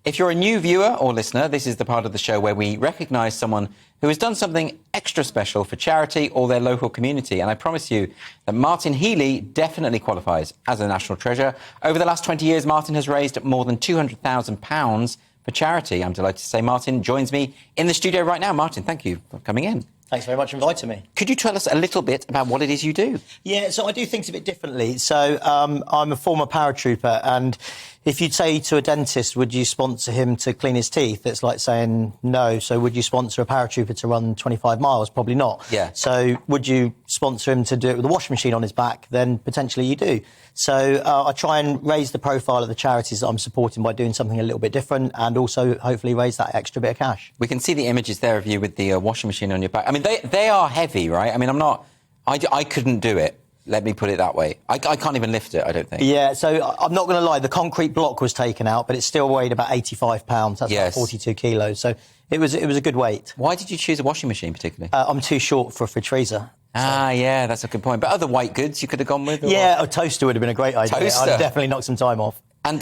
If you're a new viewer or listener, this is the part of the show where we recognise someone who has done something extra special for charity or their local community. And I promise you that Martin Healy definitely qualifies as a national treasure. Over the last 20 years, Martin has raised more than £200,000 for charity. I'm delighted to say Martin joins me in the studio right now. Martin, thank you for coming in. Thanks very much for inviting me. Could you tell us a little bit about what it is you do? Yeah, so I do things a bit differently. So I'm a former paratrooper, and if you'd say to a dentist, would you sponsor him to clean his teeth? It's like saying no. So would you sponsor a paratrooper to run 25 miles? Probably not. Yeah. So would you sponsor him to do it with a washing machine on his back? Then potentially you do. So I try and raise the profile of the charities that I'm supporting by doing something a little bit different, and also hopefully raise that extra bit of cash. We can see the images there of you with the washing machine on your back. I mean, they are heavy, right? I mean, I couldn't do it. Let me put it that way. I can't even lift it, I don't think. Yeah, so I'm not going to lie. The concrete block was taken out, but it still weighed about 85 pounds. That's about 42 kilos. So it was a good weight. Why did you choose a washing machine particularly? I'm too short for a fridge freezer. Ah, yeah, that's a good point. But other white goods you could have gone with? Or? Yeah, a toaster would have been a great idea. Toaster? I'd definitely knock some time off. And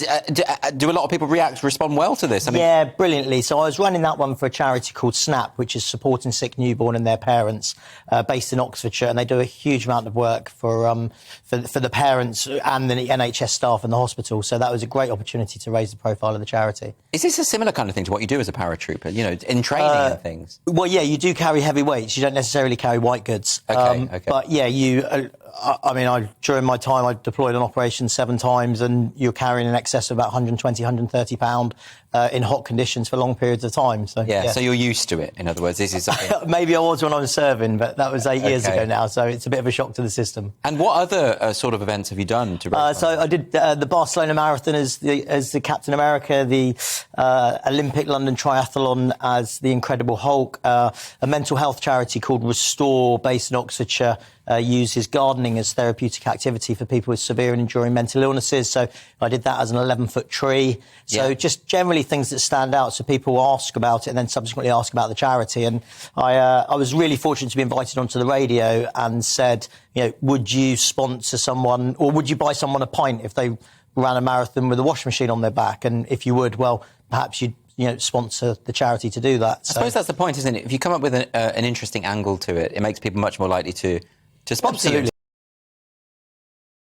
do a lot of people respond well to this? I mean, yeah, brilliantly. So I was running that one for a charity called SNAP, which is Supporting Sick Newborn and Their Parents, based in Oxfordshire, and they do a huge amount of work for the parents and the NHS staff in the hospital. So that was a great opportunity to raise the profile of the charity. Is this a similar kind of thing to what you do as a paratrooper, you know, in training and things? Well, yeah, you do carry heavy weights. You don't necessarily carry white goods. Okay. But, yeah, during my time, I deployed on operations 7 times, and you're carrying in excess of about 120, 130 pound in hot conditions for long periods of time. So yeah, so you're used to it. In other words, this is something... Maybe I was when I was serving, but that was 8 years ago now, so it's a bit of a shock to the system. And what other sort of events have you done to raise So I did the Barcelona Marathon as the Captain America, the Olympic London Triathlon as the Incredible Hulk, a mental health charity called Restore, based in Oxfordshire, uses gardening as therapeutic activity for people with severe and enduring mental illnesses. So I did that as an 11-foot tree. So just generally things that stand out, so people ask about it and then subsequently ask about the charity. And I was really fortunate to be invited onto the radio and said, you know, would you sponsor someone, or would you buy someone a pint if they ran a marathon with a washing machine on their back? And if you would, well, perhaps you'd sponsor the charity to do that. I suppose that's the point, isn't it? If you come up with an interesting angle to it, it makes people much more likely to sponsor you.